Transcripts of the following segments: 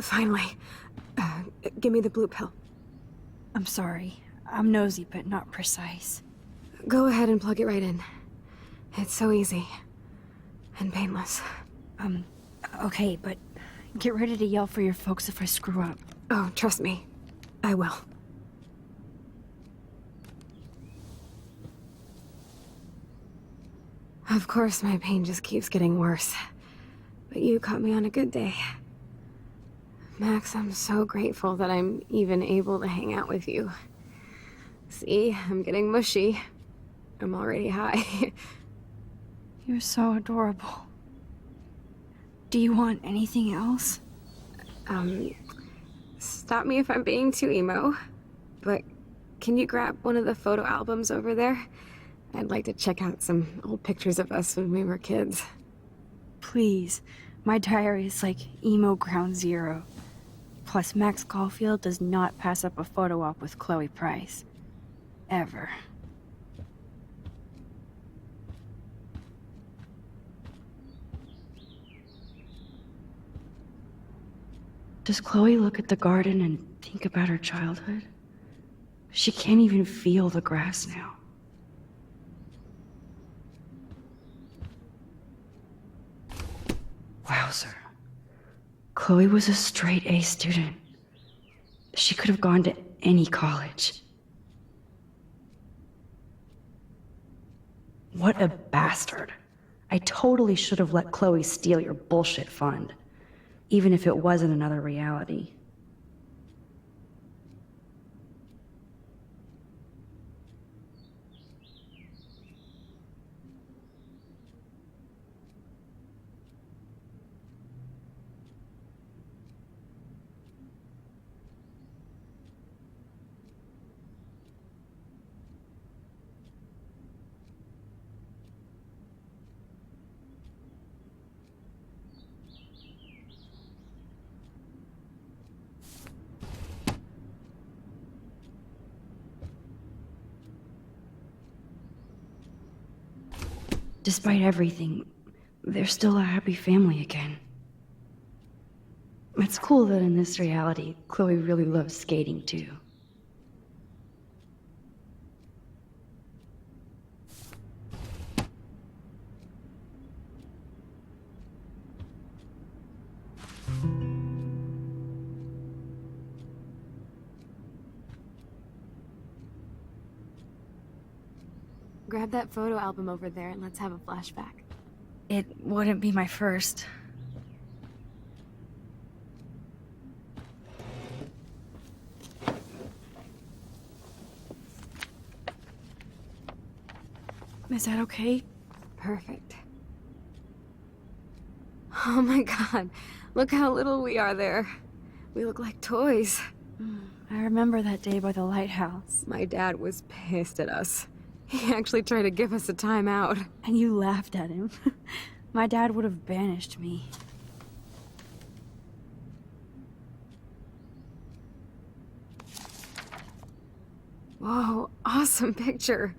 Finally. Give me the blue pill. I'm sorry. I'm nosy, but not precise. Go ahead and plug it right in. It's so easy. And painless. Okay, but get ready to yell for your folks if I screw up. Oh, trust me. I will. Of course, my pain just keeps getting worse. But you caught me on a good day. Max, I'm so grateful that I'm even able to hang out with you. See, I'm getting mushy. I'm already high. You're so adorable. Do you want anything else? Stop me if I'm being too emo, but can you grab one of the photo albums over there? I'd like to check out some old pictures of us when we were kids. Please. My diary is like emo ground zero. Plus, Max Caulfield does not pass up a photo op with Chloe Price. Ever. Does Chloe look at the garden and think about her childhood? She can't even feel the grass now. Wowzer. Chloe was a straight A student. She could have gone to any college. What a bastard. I totally should have let Chloe steal your bullshit fund. Even if it wasn't another reality. Despite everything, they're still a happy family again. It's cool that in this reality, Chloe really loves skating too. Grab that photo album over there and let's have a flashback. It wouldn't be my first. Is that okay? Perfect. Oh my god, look how little we are there. We look like toys. I remember that day by the lighthouse. My dad was pissed at us. He actually tried to give us a timeout. And you laughed at him. My dad would have banished me. Whoa, awesome picture.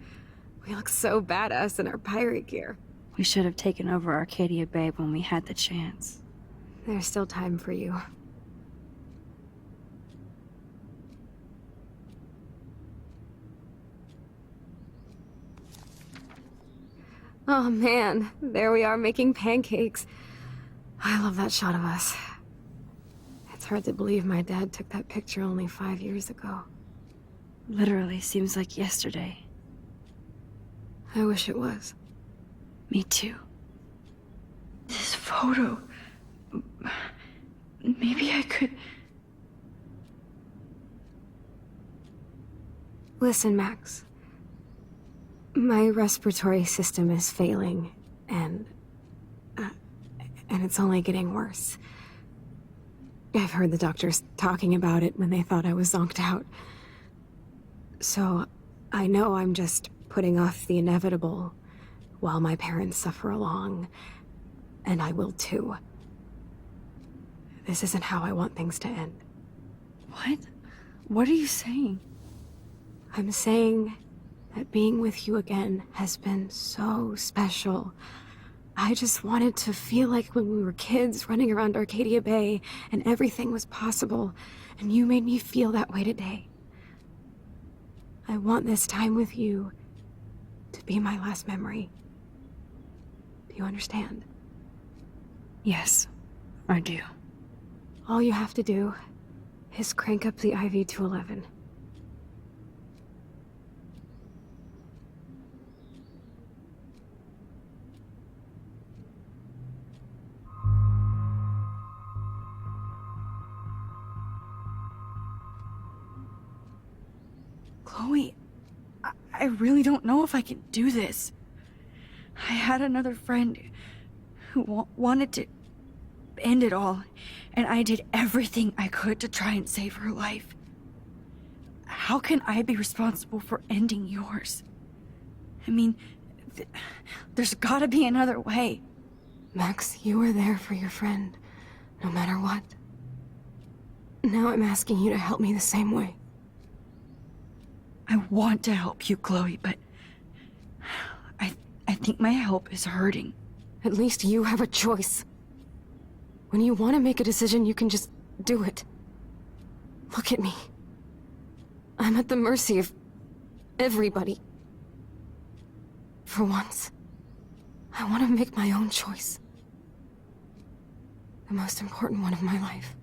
We look so badass in our pirate gear. We should have taken over Arcadia Bay when we had the chance. There's still time for you. Oh man, there we are making pancakes. I love that shot of us. It's hard to believe my dad took that picture only 5 years ago. Literally seems like yesterday. I wish it was. Me too. This photo... Maybe I could... Listen, Max. My respiratory system is failing, and it's only getting worse. I've heard the doctors talking about it when they thought I was zonked out. So, I know I'm just putting off the inevitable while my parents suffer along, and I will too. This isn't how I want things to end. What? What are you saying? I'm saying that being with you again has been so special. I just wanted to feel like when we were kids running around Arcadia Bay and everything was possible, and you made me feel that way today. I want this time with you to be my last memory. Do you understand? Yes, I do. All you have to do is crank up the IV to 11. Chloe, I really don't know if I can do this. I had another friend who wanted to end it all, and I did everything I could to try and save her life. How can I be responsible for ending yours? I mean, there's gotta be another way. Max, you were there for your friend, no matter what. Now I'm asking you to help me the same way. I want to help you, Chloe, but I think my help is hurting. At least you have a choice. When you want to make a decision, you can just do it. Look at me. I'm at the mercy of everybody. For once, I want to make my own choice. The most important one of my life.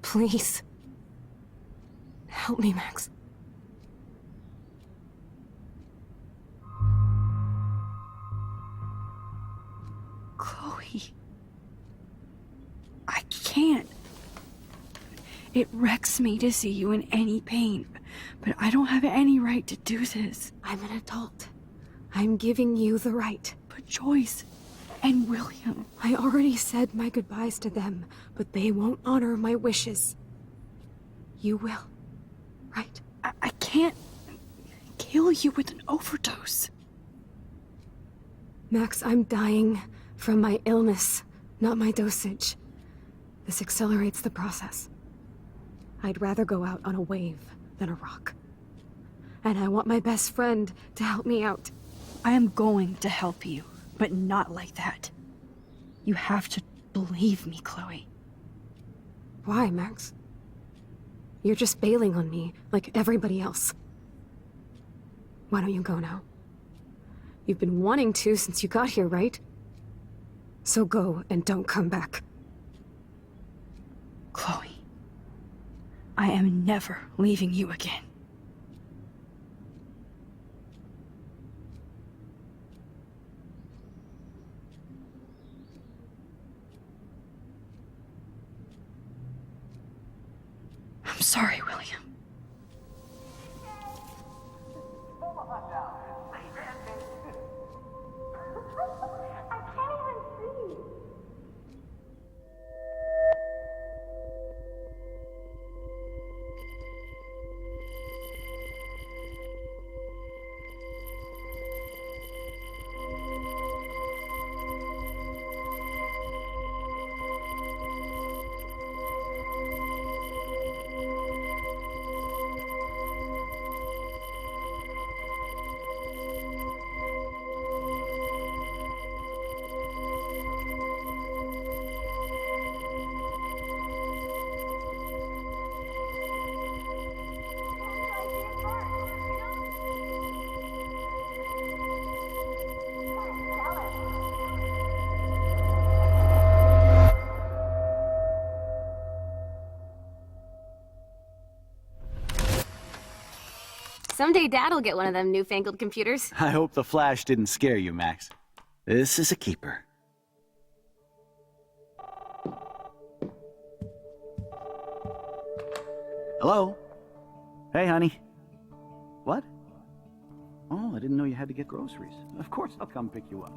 Please. Help me, Max. Chloe. I can't. It wrecks me to see you in any pain, but I don't have any right to do this. I'm an adult. I'm giving you the right. But Joyce and William... I already said my goodbyes to them, but they won't honor my wishes. You will, right? I can't kill you with an overdose. Max, I'm dying from my illness, not my dosage. This accelerates the process. I'd rather go out on a wave than a rock. And I want my best friend to help me out. I am going to help you, but not like that. You have to believe me, Chloe. Why, Max? You're just bailing on me like everybody else. Why don't you go now? You've been wanting to since you got here, right? So go and don't come back. Chloe, I am never leaving you again. I'm sorry, William. Someday Dad'll get one of them newfangled computers. I hope the flash didn't scare you, Max. This is a keeper. Hello? Hey, honey. What? Oh, I didn't know you had to get groceries. Of course I'll come pick you up.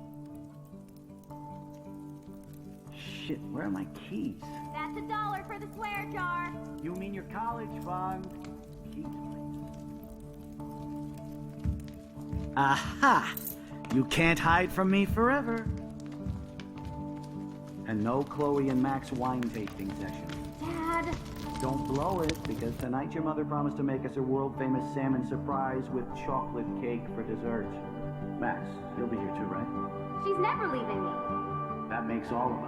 Shit, where are my keys? That's $1 for the swear jar. You mean your college fund? Keys, please. Aha! You can't hide from me forever. And no Chloe and Max wine tasting session. Dad. Don't blow it, because tonight your mother promised to make us a world-famous salmon surprise with chocolate cake for dessert. Max, you'll be here too, right? She's never leaving me. That makes all of us.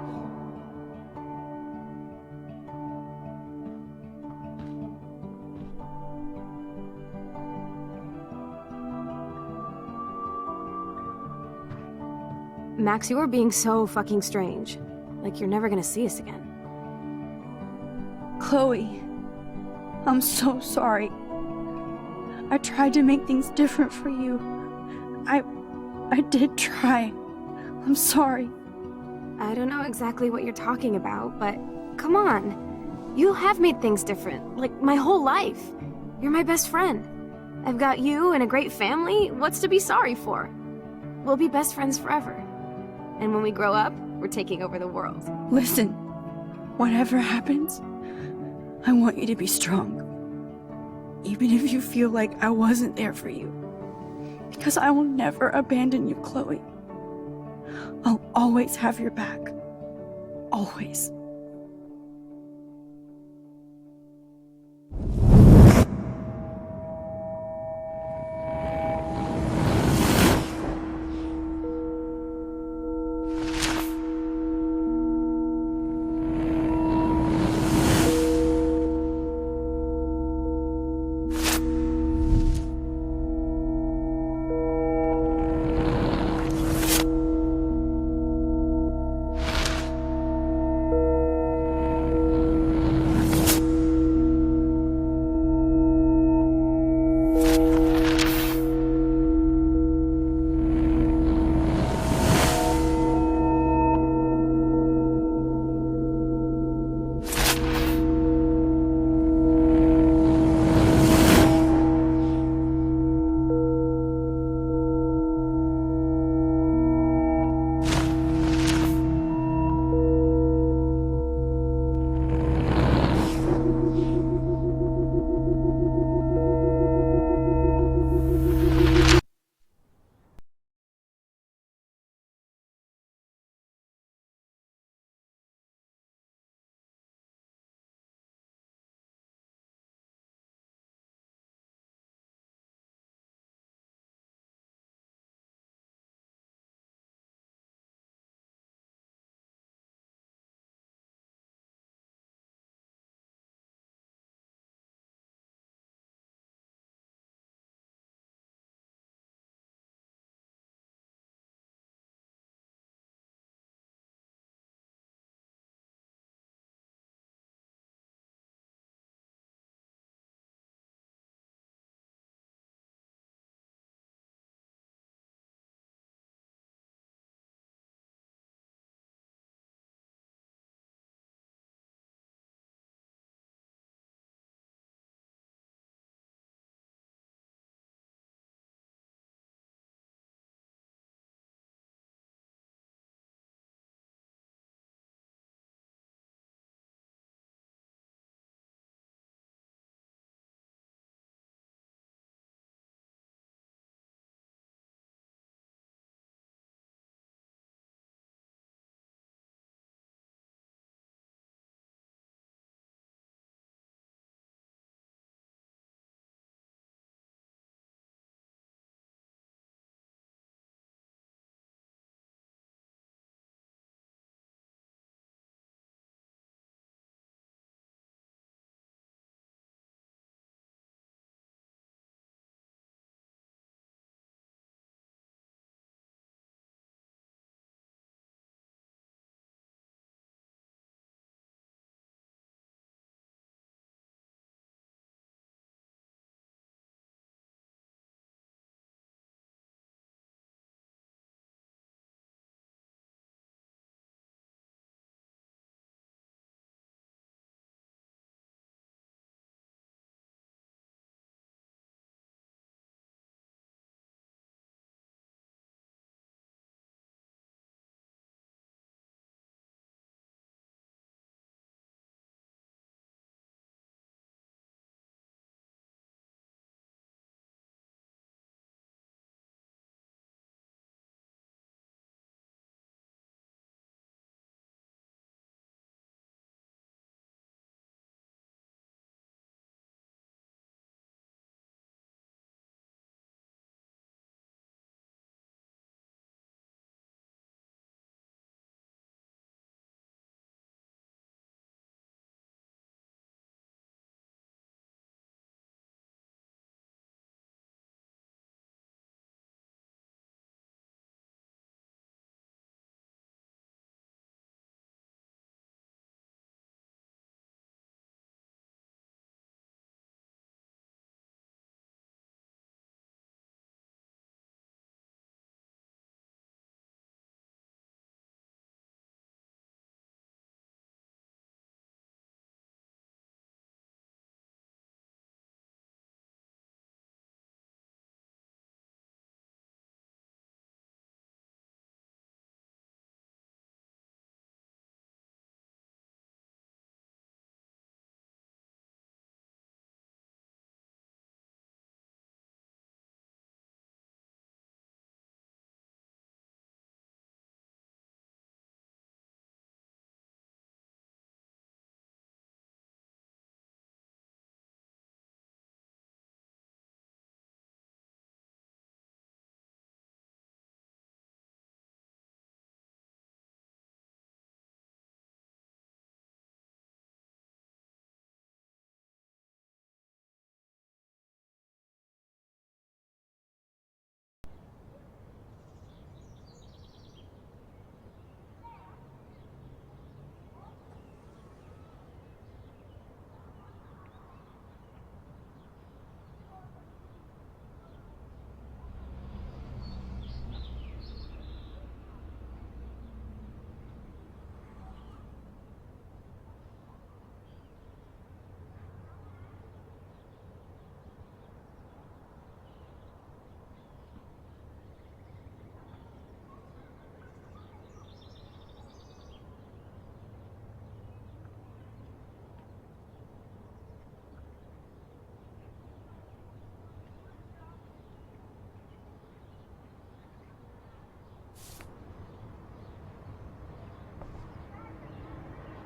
Max, you are being so fucking strange. Like you're never gonna see us again. Chloe, I'm so sorry. I tried to make things different for you. I did try. I'm sorry. I don't know exactly what you're talking about, but come on. You have made things different, like my whole life. You're my best friend. I've got you and a great family. What's to be sorry for? We'll be best friends forever. And when we grow up, we're taking over the world. Listen, whatever happens, I want you to be strong. Even if you feel like I wasn't there for you. Because I will never abandon you, Chloe. I'll always have your back. Always.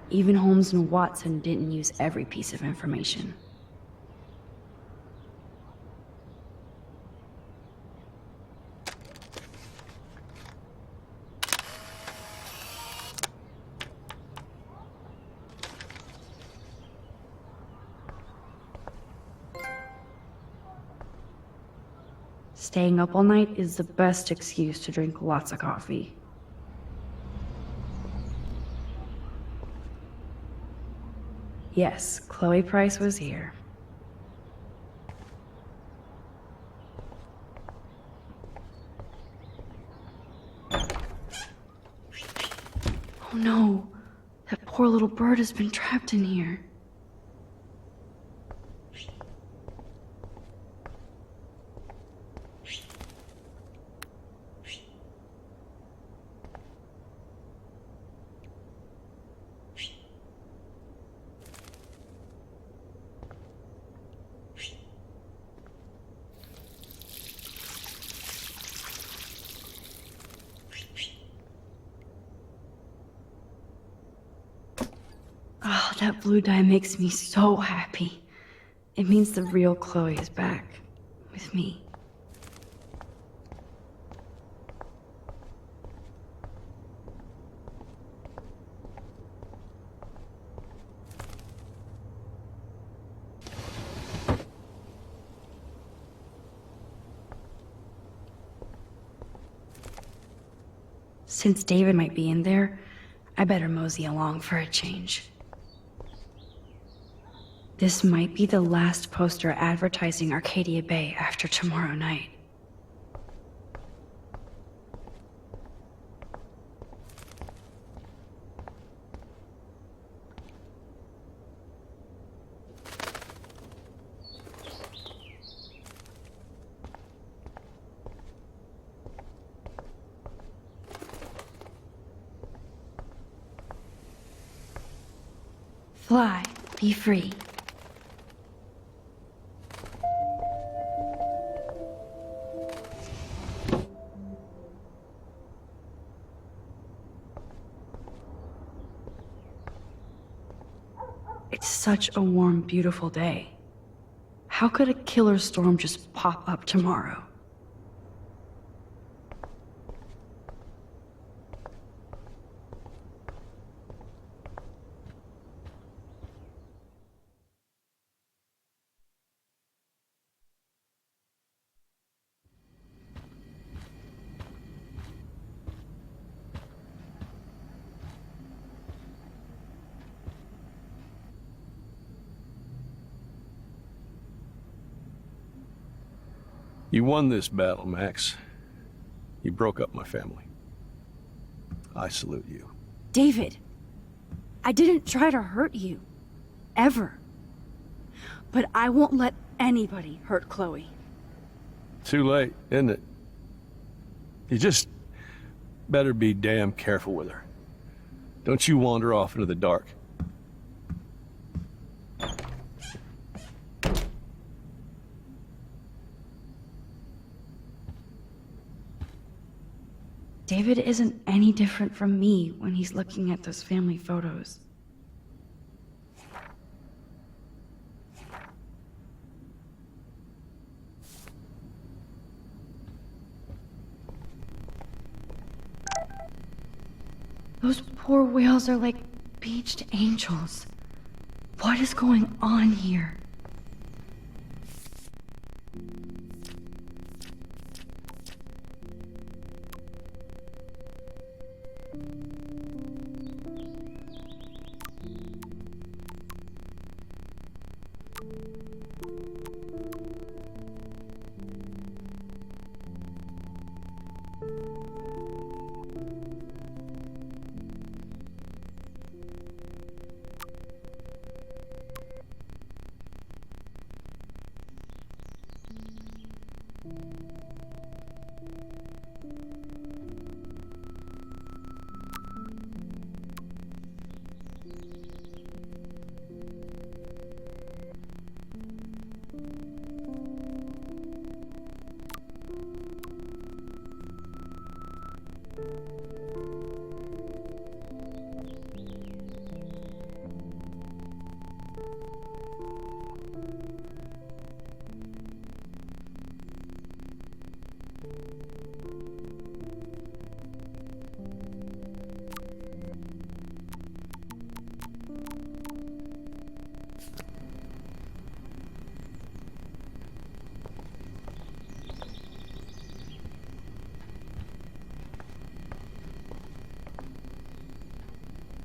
Even Holmes and Watson didn't use every piece of information. Staying up all night is the best excuse to drink lots of coffee. Yes, Chloe Price was here. Oh no, that poor little bird has been trapped in here. Oh, that blue dye makes me so happy. It means the real Chloe is back with me. Since David might be in there, I better mosey along for a change. This might be the last poster advertising Arcadia Bay after tomorrow night. Fly, be free. It's such a warm, beautiful day. How could a killer storm just pop up tomorrow? You won this battle, Max. You broke up my family. I salute you. David, I didn't try to hurt you. Ever. But I won't let anybody hurt Chloe. Too late, isn't it? You just better be damn careful with her. Don't you wander off into the dark. David isn't any different from me when he's looking at those family photos. Those poor whales are like beached angels. What is going on here?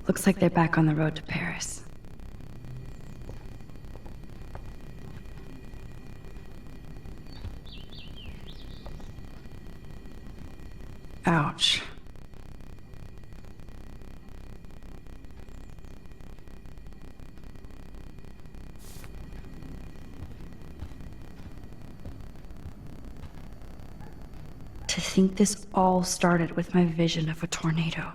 Looks like they're back on the road to Paris. Ouch. To think this all started with my vision of a tornado.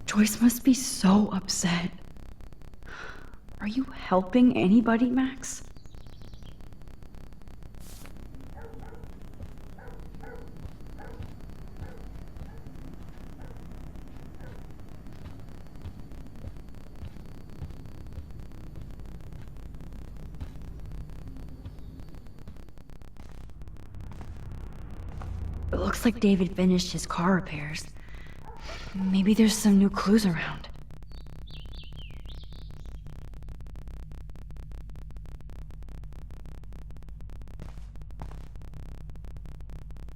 Joyce must be so upset. Are you helping anybody, Max? It looks like David finished his car repairs. Maybe there's some new clues around.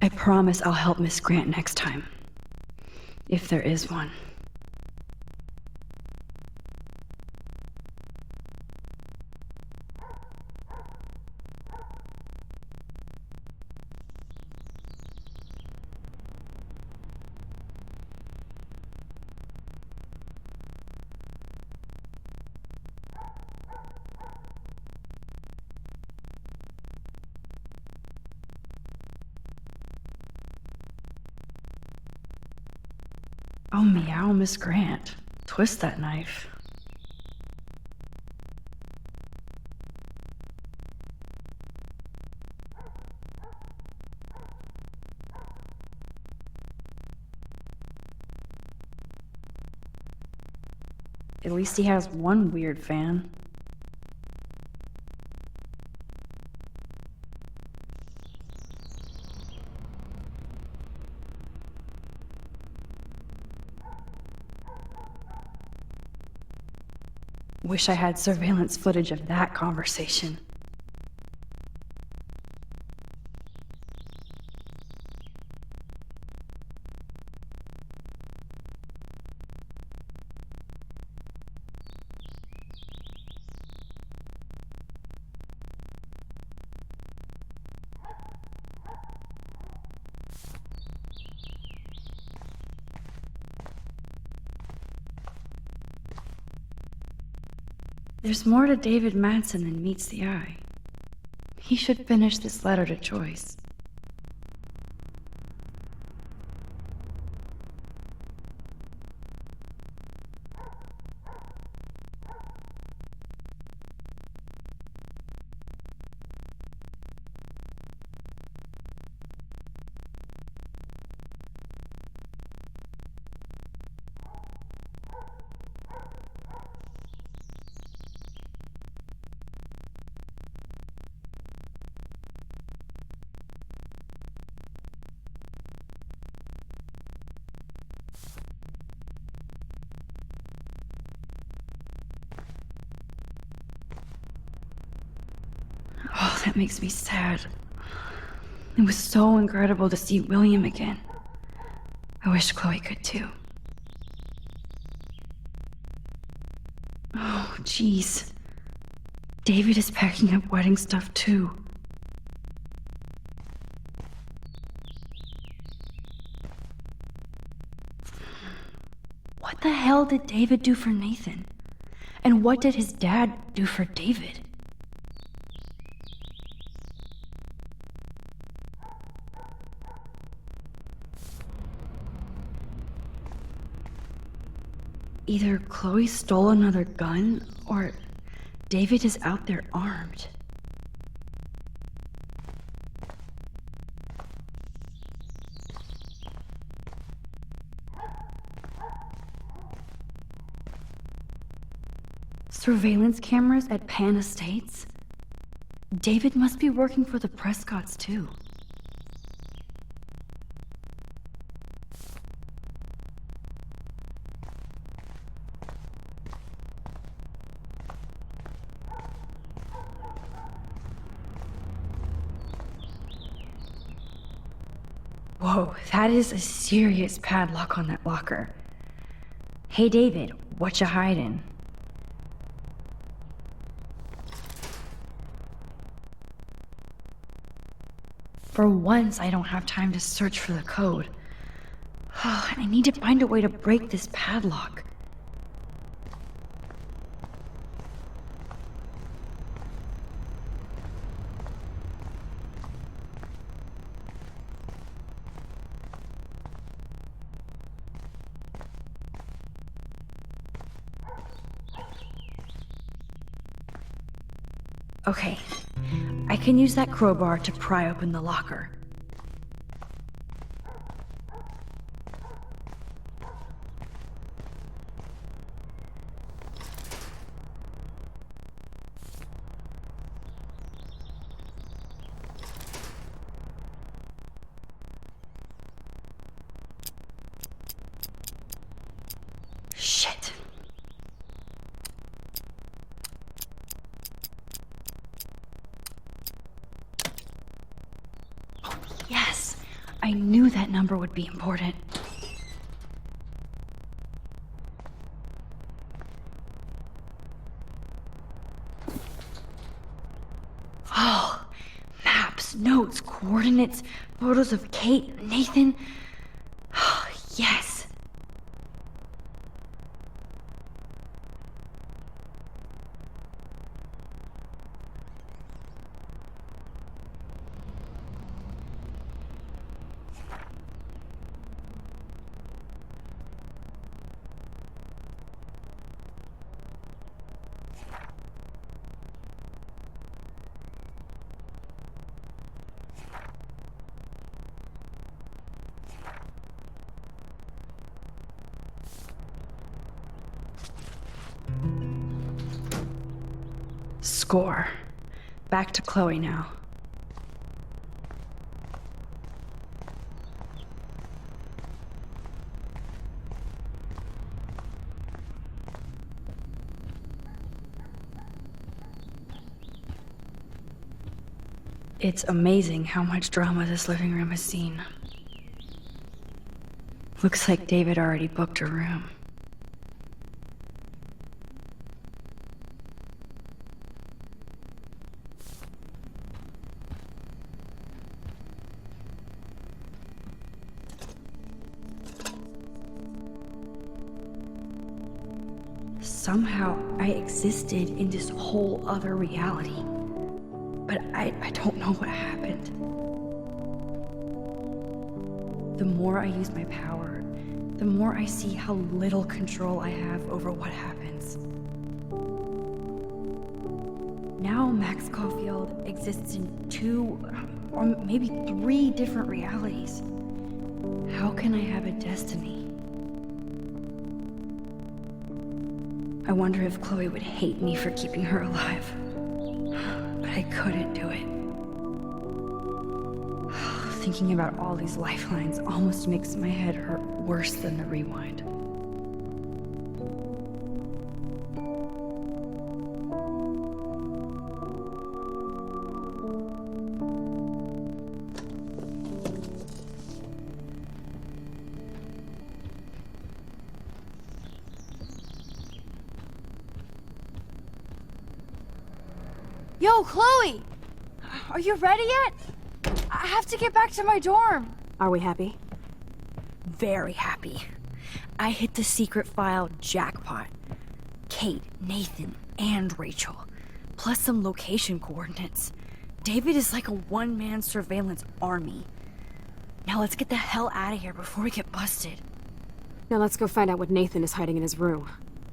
I promise I'll help Miss Grant next time. If there is one. Oh, meow, Miss Grant. Twist that knife. At least he has one weird fan. Wish I had surveillance footage of that conversation. There's more to David Madsen than meets the eye. He should finish this letter to Joyce. Oh, that makes me sad. It was so incredible to see William again. I wish Chloe could too. Oh, jeez. David is packing up wedding stuff too. What the hell did David do for Nathan? And what did his dad do for David? Either Chloe stole another gun, or David is out there armed. Surveillance cameras at Pan Estates? David must be working for the Prescotts, too. Whoa, that is a serious padlock on that locker. Hey, David, what you hiding? For once, I don't have time to search for the code. I need to find a way to break this padlock. Okay, I can use that crowbar to pry open the locker. Shit. Yes, I knew that number would be important. Oh, maps, notes, coordinates, photos of Kate, Nathan. Yes. Score. Back to Chloe now. It's amazing how much drama this living room has seen. Looks like David already booked a room. Somehow, I existed in this whole other reality. But I don't know what happened. The more I use my power, the more I see how little control I have over what happens. Now Max Caulfield exists in 2, or maybe 3 different realities. How can I have a destiny? I wonder if Chloe would hate me for keeping her alive. But I couldn't do it. Thinking about all these lifelines almost makes my head hurt worse than the rewind. Yo, Chloe! Are you ready yet? I have to get back to my dorm. Are we happy? Very happy. I hit the secret file jackpot. Kate, Nathan, and Rachel, plus some location coordinates. David is like a one-man surveillance army. Now let's get the hell out of here before we get busted. Now let's go find out what Nathan is hiding in his room.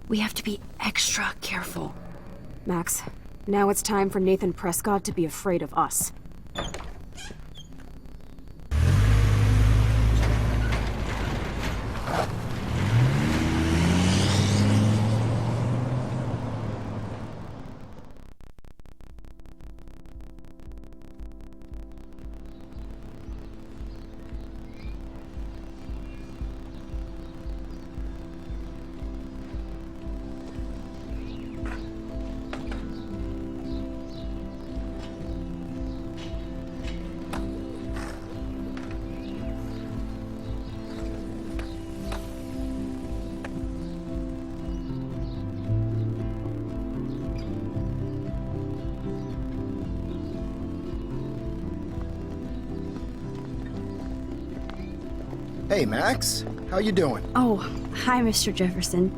We have to be extra careful. Max, now it's time for Nathan Prescott to be afraid of us. Hey, Max. How you doing? Oh, hi, Mr. Jefferson.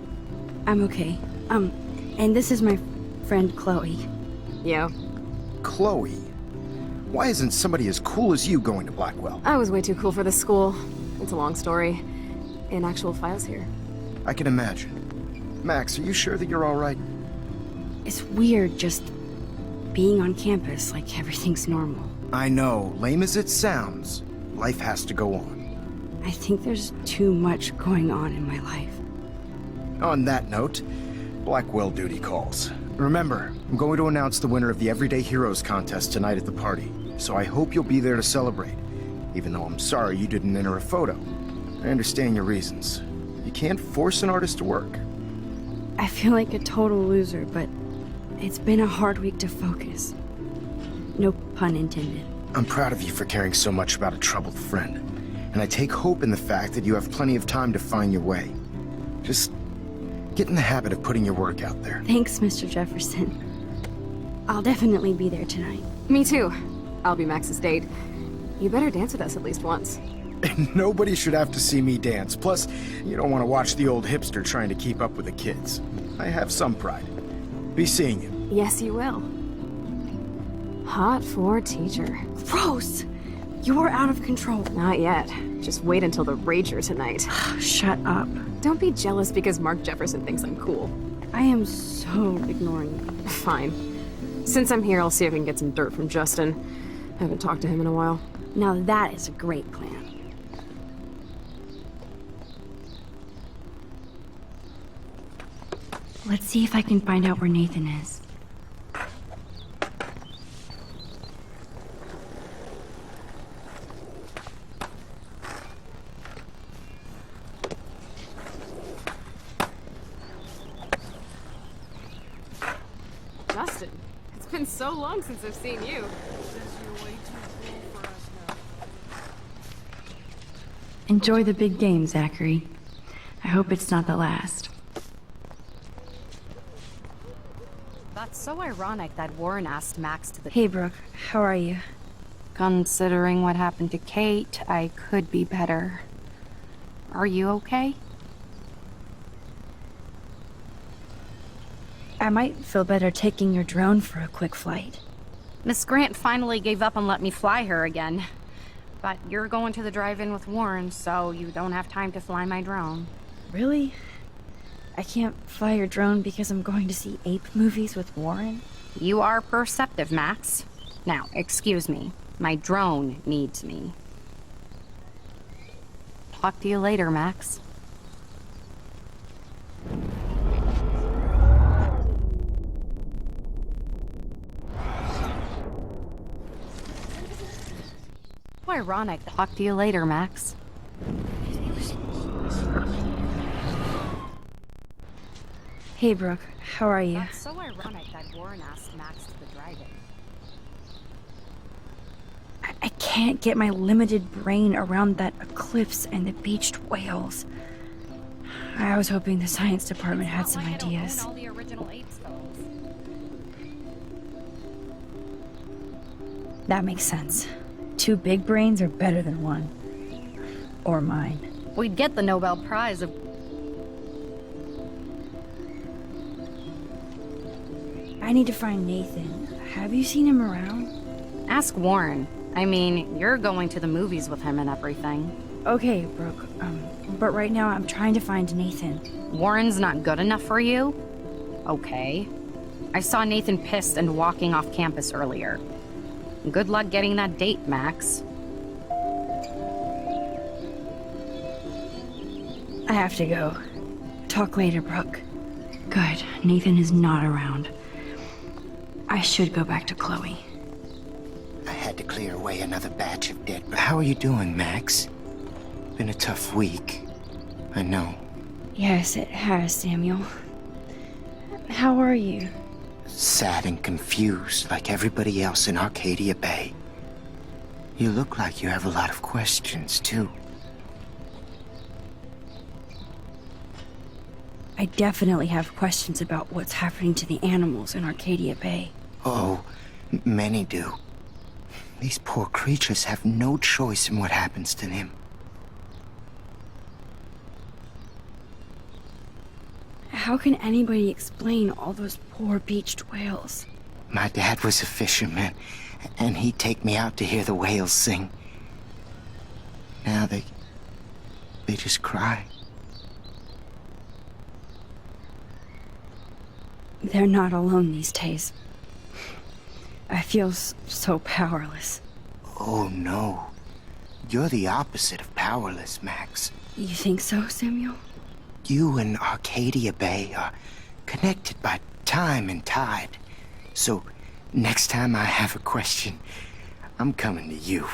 I'm okay. And this is my friend Chloe. Yo. Chloe. Why isn't somebody as cool as you going to Blackwell? I was way too cool for this school. It's a long story. In actual files here. I can imagine. Max, are you sure that you're all right? It's weird just being on campus like everything's normal. I know, lame as it sounds, life has to go on. I think there's too much going on in my life. On that note, Blackwell duty calls. Remember, I'm going to announce the winner of the Everyday Heroes contest tonight at the party, so I hope you'll be there to celebrate, even though I'm sorry you didn't enter a photo. I understand your reasons. You can't force an artist to work. I feel like a total loser, but it's been a hard week to focus. No pun intended. I'm proud of you for caring so much about a troubled friend, and I take hope in the fact that you have plenty of time to find your way. Just get in the habit of putting your work out there. Thanks, Mr. Jefferson. I'll definitely be there tonight. Me too. I'll be Max's date. You better dance with us at least once. Nobody should have to see me dance. Plus, you don't want to watch the old hipster trying to keep up with the kids. I have some pride. Be seeing you. Yes, you will. Hot for teacher. Gross! You're out of control. Not yet. Just wait until the rager tonight. Shut up. Don't be jealous because Mark Jefferson thinks I'm cool. I am so ignoring you. Fine. Since I'm here, I'll see if I can get some dirt from Justin. I haven't talked to him in a while. Now that is a great plan. Let's see if I can find out where Nathan is. Justin, it's been so long since I've seen you. Enjoy the big game, Zachary. I hope it's not the last. That's so ironic that Warren asked Max to the... Hey, Brooke. How are you? Considering what happened to Kate, I could be better. Are you okay? I might feel better taking your drone for a quick flight. Miss Grant finally gave up and let me fly her again. But you're going to the drive-in with Warren, so you don't have time to fly my drone. Really? I can't fly your drone because I'm going to see ape movies with Warren? You are perceptive, Max. Now, excuse me. My drone needs me. Talk to you later, Max. How ironic. Talk to you later, Max. Hey, Brooke. How are you? That's so ironic that Warren asked Max to the drive-in. I can't get my limited brain around that eclipse and the beached whales. I was hoping the science department had some ideas. All the original apes, though. That makes sense. 2 big brains are better than 1. Or mine. We'd get the Nobel Prize if... I need to find Nathan. Have you seen him around? Ask Warren. I mean, you're going to the movies with him and everything. Okay, Brooke. But right now I'm trying to find Nathan. Warren's not good enough for you? Okay. I saw Nathan pissed and walking off campus earlier. Good luck getting that date, Max. I have to go. Talk later, Brooke. Good. Nathan is not around. I should go back to Chloe. I had to clear away another batch of dead. How are you doing, Max? Been a tough week. I know. Yes, it has, Samuel. How are you? Sad and confused like everybody else in Arcadia Bay. You look like you have a lot of questions, too. I definitely have questions about what's happening to the animals in Arcadia Bay. Oh, many do. These poor creatures have no choice in what happens to them. How can anybody explain all those poor beached whales? My dad was a fisherman, and he'd take me out to hear the whales sing. Now they just cry. They're not alone these days. I feel so powerless. Oh no. You're the opposite of powerless, Max. You think so, Samuel? You and Arcadia Bay are connected by time and tide. So, next time I have a question, I'm coming to you.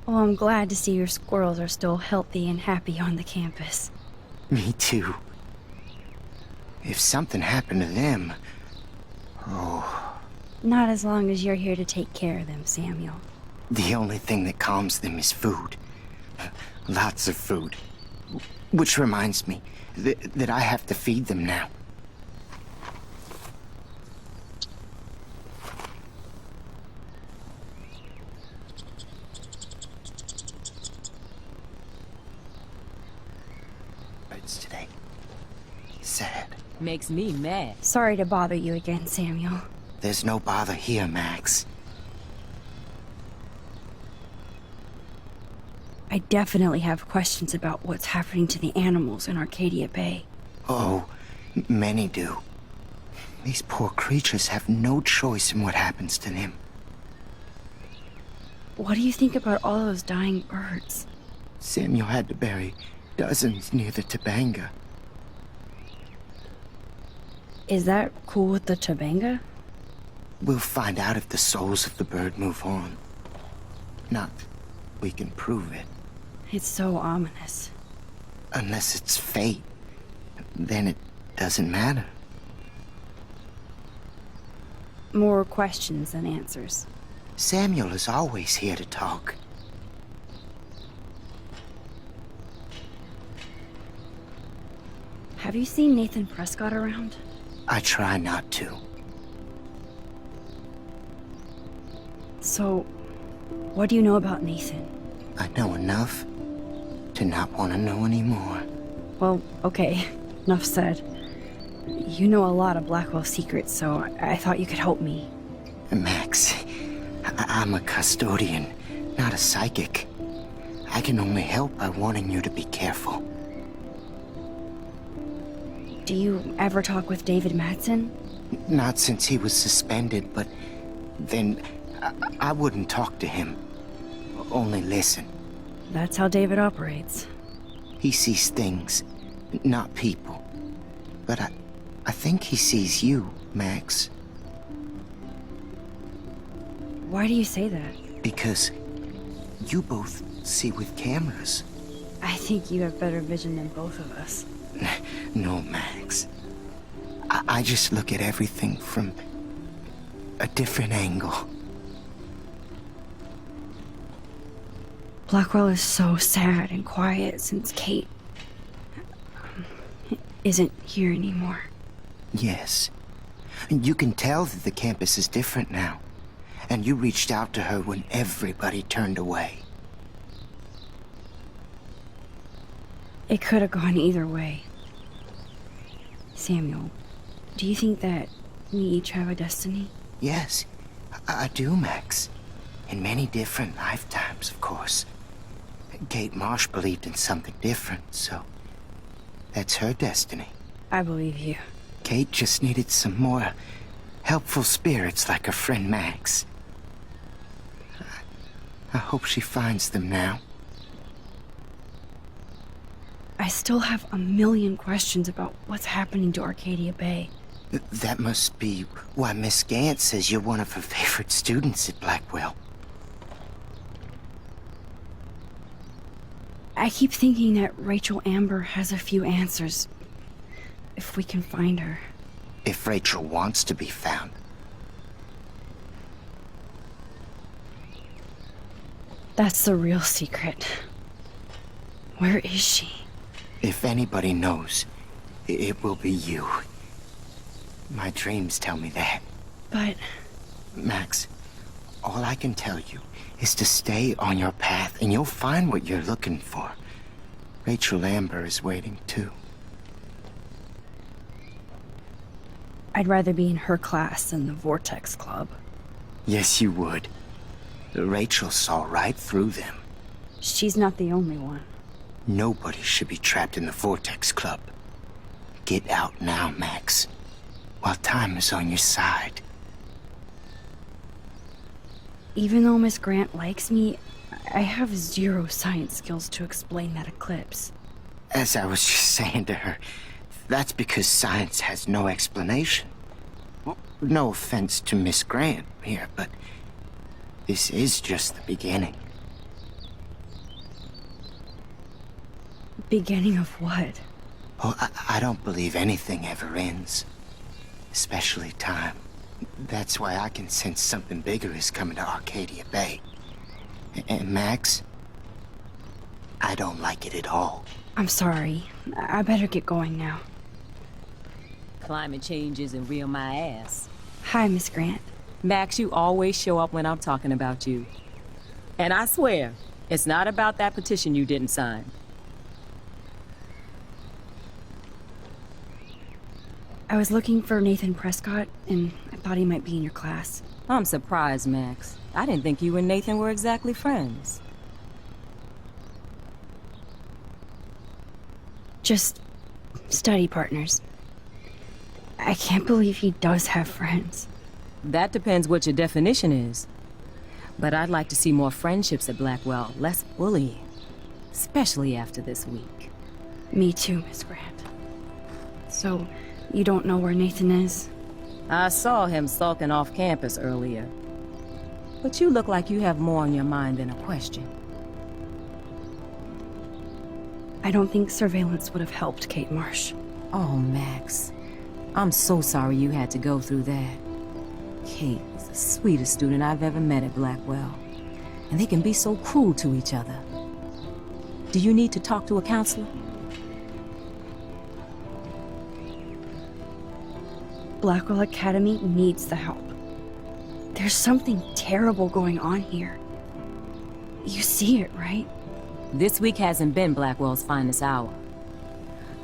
Well, I'm glad to see your squirrels are still healthy and happy on the campus. Me too. If something happened to them... Oh, Not as long as you're here to take care of them, Samuel. the only thing that calms them is food. Lots of food. Which reminds me that I have to feed them now. Birds today. Sad. Makes me mad. Sorry to bother you again, Samuel. There's no bother here, Max. I definitely have questions about what's happening to the animals in Arcadia Bay. Oh, many do. These poor creatures have no choice in what happens to them. What do you think about all those dying birds? Samuel had to bury dozens near the Tabanga. Is that cool with the Tabanga? We'll find out if the souls of the bird move on. Not we can prove it. It's so ominous. Unless it's fate, then it doesn't matter. More questions than answers. Samuel is always here to talk. Have you seen Nathan Prescott around? I try not to. So, what do you know about Nathan? I know enough to not want to know anymore. Well, okay. Enough said. You know a lot of Blackwell secrets, so I thought you could help me. Max, I'm a custodian, not a psychic. I can only help by warning you to be careful. Do you ever talk with David Madsen? Not since he was suspended, but then I wouldn't talk to him. Only listen. That's how David operates. He sees things, not people. But I think he sees you, Max. Why do you say that? Because you both see with cameras. I think you have better vision than both of us. No, Max. I just look at everything from a different angle. Blackwell is so sad and quiet since Kate isn't here anymore. Yes. You can tell that the campus is different now. And you reached out to her when everybody turned away. It could have gone either way. Samuel, do you think that we each have a destiny? Yes, I do, Max. In many different lifetimes, of course. Kate Marsh believed in something different, so that's her destiny. I believe you. Kate just needed some more helpful spirits like her friend Max. I hope she finds them now. I still have a million questions about what's happening to Arcadia Bay. That must be why Miss Gant says you're one of her favorite students at Blackwell. I keep thinking that Rachel Amber has a few answers. If we can find her. If Rachel wants to be found. That's the real secret. Where is she? If anybody knows, it will be you. My dreams tell me that. But Max, all I can tell you is to stay on your path and you'll find what you're looking for. Rachel Amber is waiting too. I'd rather be in her class than the Vortex Club. Yes, you would. Rachel saw right through them. She's not the only one. Nobody should be trapped in the Vortex Club. Get out now, Max, while time is on your side. Even though Miss Grant likes me, I have zero science skills to explain that eclipse. As I was just saying to her, that's because science has no explanation. Well, no offense to Miss Grant here, but this is just the beginning. Beginning of what? Oh, I don't believe anything ever ends. Especially time. That's why I can sense something bigger is coming to Arcadia Bay. And Max, I don't like it at all. I'm sorry. I better get going now. Climate change isn't real my ass. Hi, Miss Grant. Max, you always show up when I'm talking about you. And I swear, it's not about that petition you didn't sign. I was looking for Nathan Prescott, and I thought he might be in your class. I'm surprised, Max. I didn't think you and Nathan were exactly friends. Just study partners. I can't believe he does have friends. That depends what your definition is. But I'd like to see more friendships at Blackwell, less bullying. Especially after this week. Me too, Miss Grant. So, you don't know where Nathan is? I saw him sulking off campus earlier. But you look like you have more on your mind than a question. I don't think surveillance would have helped Kate Marsh. Oh, Max. I'm so sorry you had to go through that. Kate was the sweetest student I've ever met at Blackwell. And they can be so cruel to each other. Do you need to talk to a counselor? Blackwell Academy needs the help. There's something terrible going on here. You see it, right? This week hasn't been Blackwell's finest hour.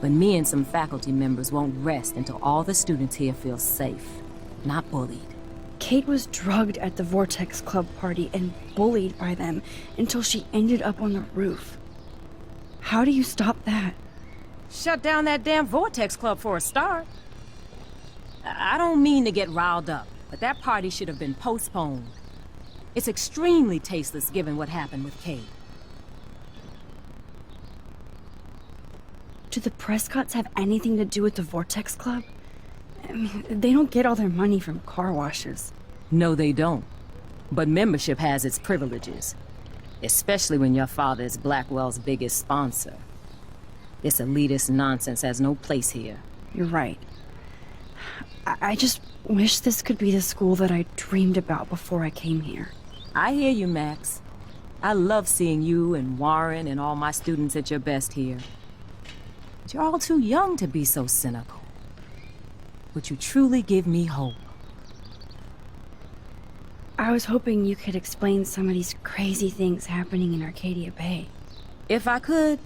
But me and some faculty members won't rest until all the students here feel safe, not bullied. Kate was drugged at the Vortex Club party and bullied by them until she ended up on the roof. How do you stop that? Shut down that damn Vortex Club for a start. I don't mean to get riled up, but that party should have been postponed. It's extremely tasteless given what happened with Kate. Do the Prescotts have anything to do with the Vortex Club? I mean, they don't get all their money from car washes. No, they don't. But membership has its privileges. Especially when your father is Blackwell's biggest sponsor. This elitist nonsense has no place here. You're right. I just wish this could be the school that I dreamed about before I came here. I hear you, Max. I love seeing you and Warren and all my students at your best here. But you're all too young to be so cynical. But you truly give me hope. I was hoping you could explain some of these crazy things happening in Arcadia Bay. If I could,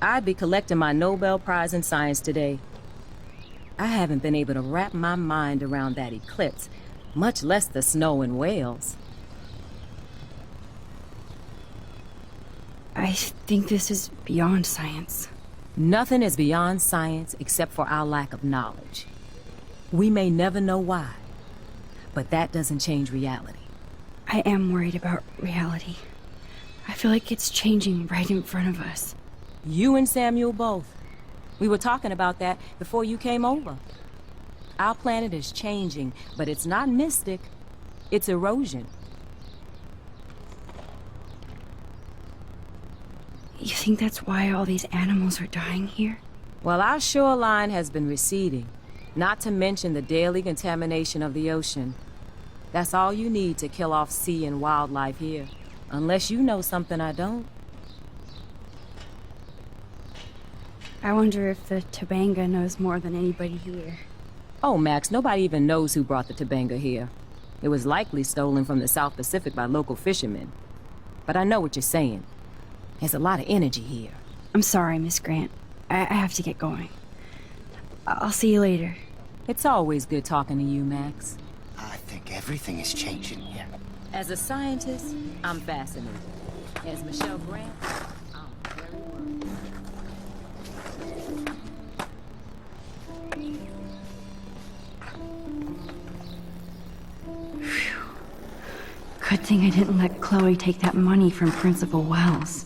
I'd be collecting my Nobel Prize in Science today. I haven't been able to wrap my mind around that eclipse, much less the snow in Wales. I think this is beyond science. Nothing is beyond science except for our lack of knowledge. We may never know why, but that doesn't change reality. I am worried about reality. I feel like it's changing right in front of us. You and Samuel both. We were talking about that before you came over. Our planet is changing, but it's not mystic. It's erosion. You think that's why all these animals are dying here? Well, our shoreline has been receding, not to mention the daily contamination of the ocean. That's all you need to kill off sea and wildlife here. Unless you know something I don't. I wonder if the Tobanga knows more than anybody here. Oh, Max, nobody even knows who brought the Tobanga here. It was likely stolen from the South Pacific by local fishermen. But I know what you're saying. There's a lot of energy here. I'm sorry, Miss Grant. I have to get going. I'll see you later. It's always good talking to you, Max. I think everything is changing here. As a scientist, I'm fascinated. As Michelle Grant, I'm very worried. Good thing I didn't let Chloe take that money from Principal Wells.